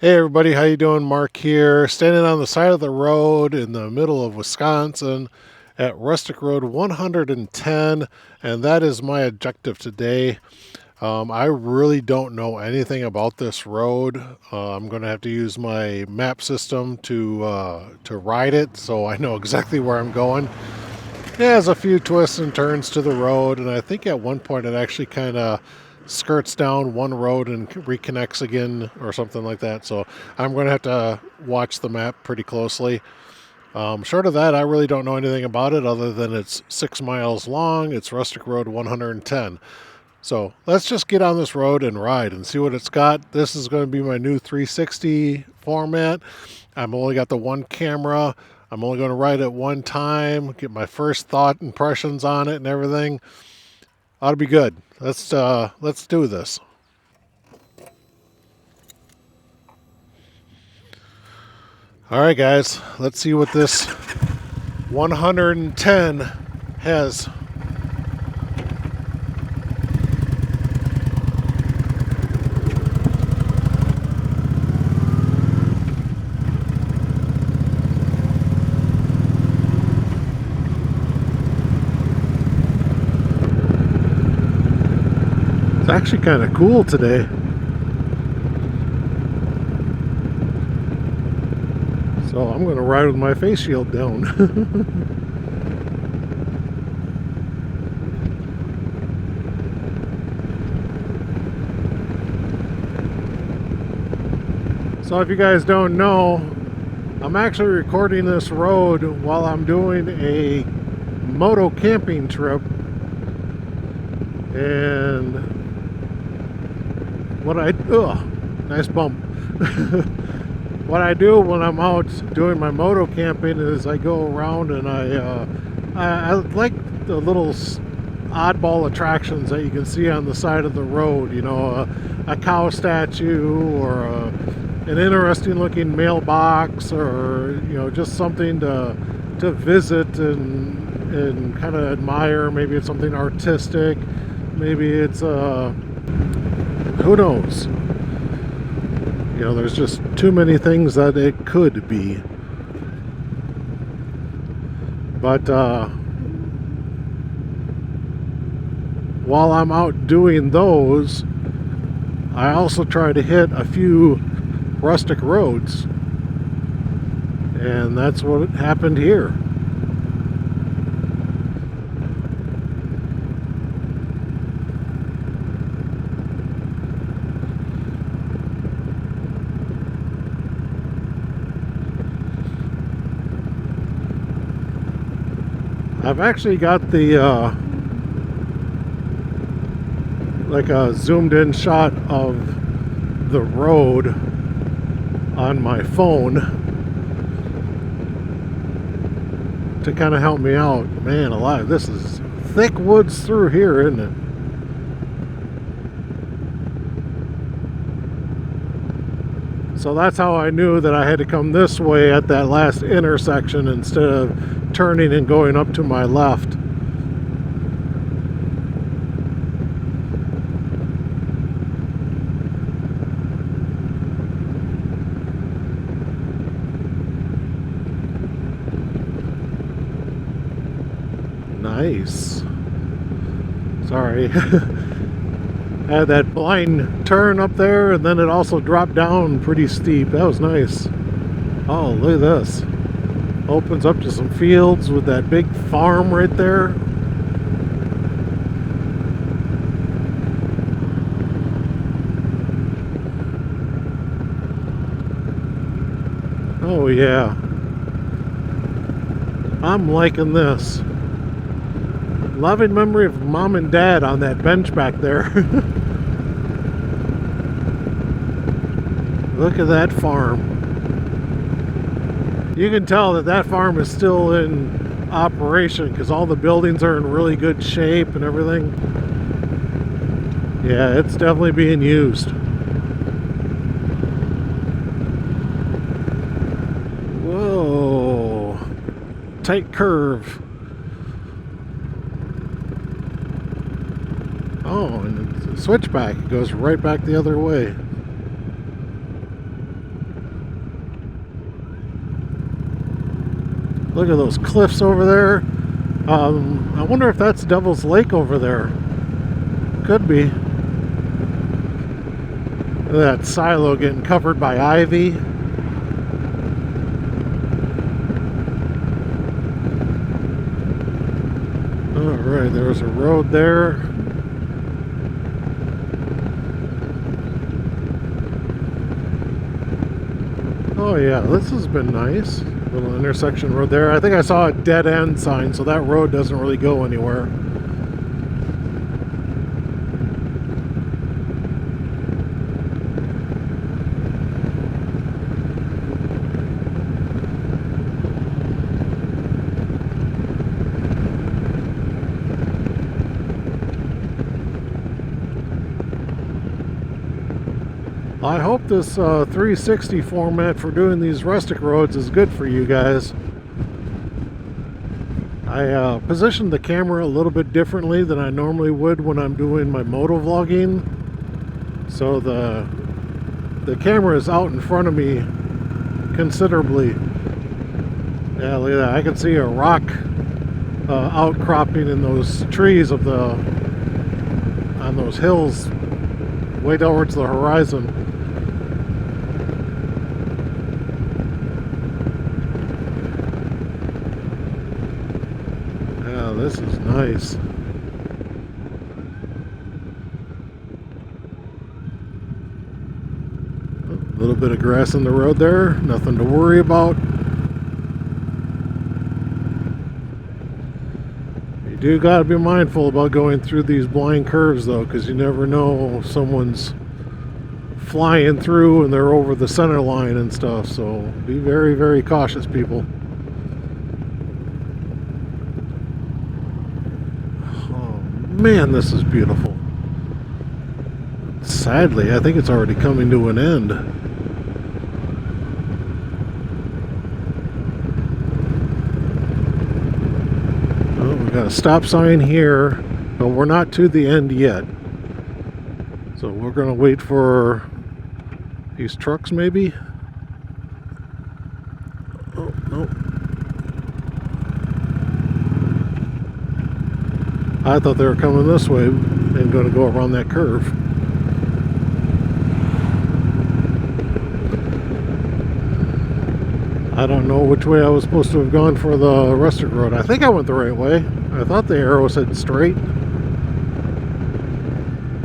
Hey everybody, how you doing? Mark here, standing on the side of the road in the middle of Wisconsin at Rustic Road 110, and that is my objective today. I really don't know anything about this road. I'm going to have to use my map system to ride it, so I know exactly where I'm going. It has a few twists and turns to the road, and I think at one point it actually kind of skirts down one road and reconnects again or something like that. So I'm going to have to watch the map pretty closely. Short of that, I really don't know anything about it other than it's 6 miles long. It's Rustic Road 110. So let's just get on this road and ride and see what it's got. This is going to be my new 360 format. I'm only got the one camera. I'm only going to ride it one time, get my first thought impressions on it and everything. Ought to be good. Let's do this. All right, guys. Let's see what this 110 has. It's actually kind of cool today. So I'm going to ride with my face shield down. So if you guys don't know, I'm actually recording this road while I'm doing a moto camping trip. And nice bump. What I do when I'm out doing my moto camping is I go around and I like the little oddball attractions that you can see on the side of the road. You know, a cow statue or an interesting looking mailbox, or just something to visit and kind of admire. Maybe it's something artistic. Maybe it's who knows? There's just too many things that it could be. But while I'm out doing those, I also try to hit a few rustic roads. And that's what happened here. I've actually got the like a zoomed in shot of the road on my phone to kind of help me out. Man alive, this is thick woods through here, isn't it? So that's how I knew that I had to come this way at that last intersection instead of turning and going up to my left. Nice. Sorry. I had that blind turn up there, and then it also dropped down pretty steep. That was nice. Oh, look at this. Opens up to some fields with that big farm right there. Oh yeah. I'm liking this. Loving memory of mom and dad on that bench back there. Look at that farm. You can tell that farm is still in operation because all the buildings are in really good shape and everything. Yeah, it's definitely being used. Whoa. Tight curve. Oh, and the switchback goes right back the other way. Look at those cliffs over there. I wonder if that's Devil's Lake over there. Could be. That silo getting covered by ivy. Alright, there's a road there. Oh yeah, this has been nice. Little intersection road there. I think I saw a dead end sign, so that road doesn't really go anywhere. I hope this 360 format for doing these rustic roads is good for you guys. I positioned the camera a little bit differently than I normally would when I'm doing my moto vlogging. So the camera is out in front of me considerably. Yeah, look at that. I can see a rock outcropping in those trees on those hills way towards the horizon. This is nice. A little bit of grass in the road there, nothing to worry about. You do got to be mindful about going through these blind curves though, because you never know, someone's flying through and they're over the center line and stuff, so be very, very cautious, people. Man, this is beautiful. Sadly, I think it's already coming to an end. Oh, we got a stop sign here, but we're not to the end yet. So we're going to wait for these trucks maybe. Oh, no. I thought they were coming this way and going to go around that curve. I don't know which way I was supposed to have gone for the Rustic Road. I think I went the right way. I thought the arrow said straight.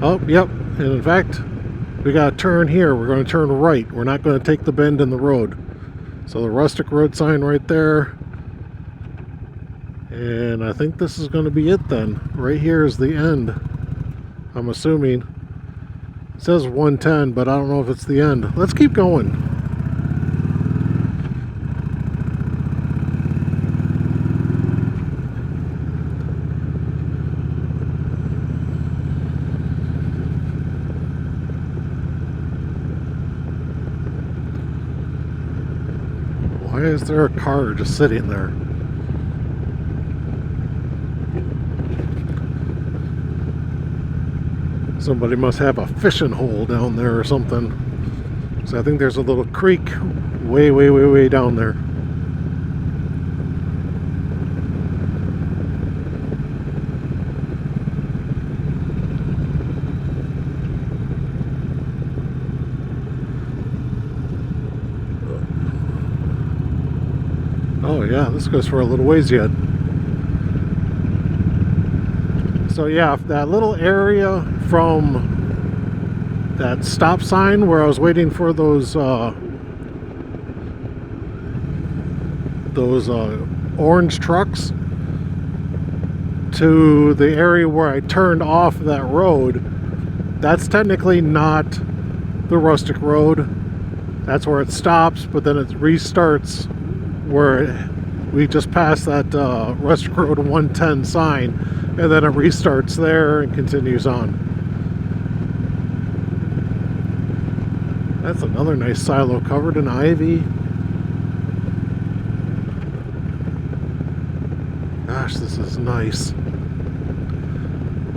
Oh, yep. And in fact, we got to turn here. We're going to turn right. We're not going to take the bend in the road. So the Rustic Road sign right there. And I think this is going to be it then. Right here is the end, I'm assuming. It says 110, but I don't know if it's the end. Let's keep going. Why is there a car just sitting there? Somebody must have a fishing hole down there or something. So I think there's a little creek way, way, way, way down there. Oh yeah, this goes for a little ways yet. So yeah, that little area from that stop sign where I was waiting for those orange trucks to the area where I turned off that road, that's technically not the Rustic Road. That's where it stops, but then it restarts where we just passed that Rustic Road 110 sign, and then it restarts there and continues on. That's another nice silo covered in ivy. Gosh, this is nice.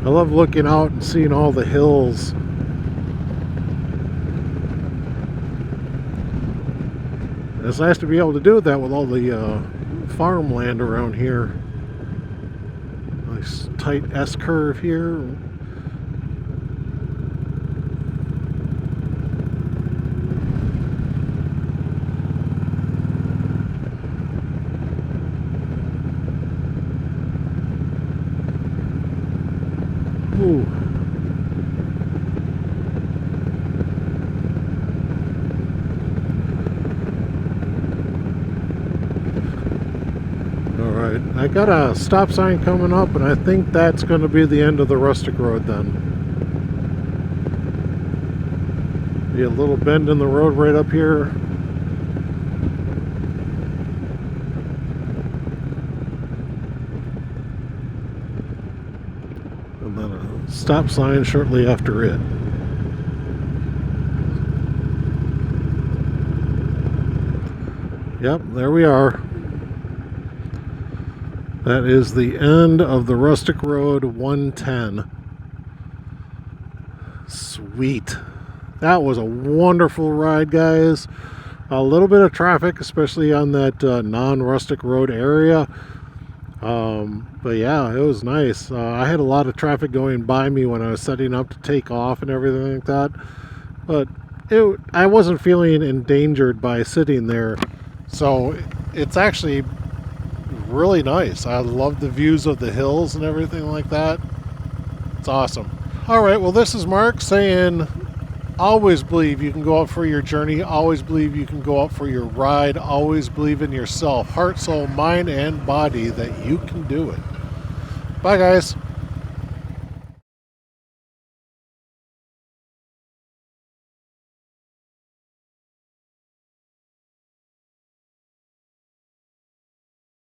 I love looking out and seeing all the hills. It's nice to be able to do that with all the farmland around here. Nice tight S-curve here. Ooh. Alright, I got a stop sign coming up, and I think that's going to be the end of the Rustic Road then. Be a little bend in the road right up here. And then a stop sign shortly after it. Yep, there we are. That is the end of the Rustic Road 110. Sweet. That was a wonderful ride, guys. A little bit of traffic, especially on that non-Rustic Road area. But yeah, it was nice. I had a lot of traffic going by me when I was setting up to take off and everything like that. But I wasn't feeling endangered by sitting there. So it's actually really nice. I love the views of the hills and everything like that. It's awesome. Alright, well, this is Mark saying always believe you can go out for your journey, always believe you can go out for your ride, always believe in yourself, heart, soul, mind, and body that you can do it. Bye, guys.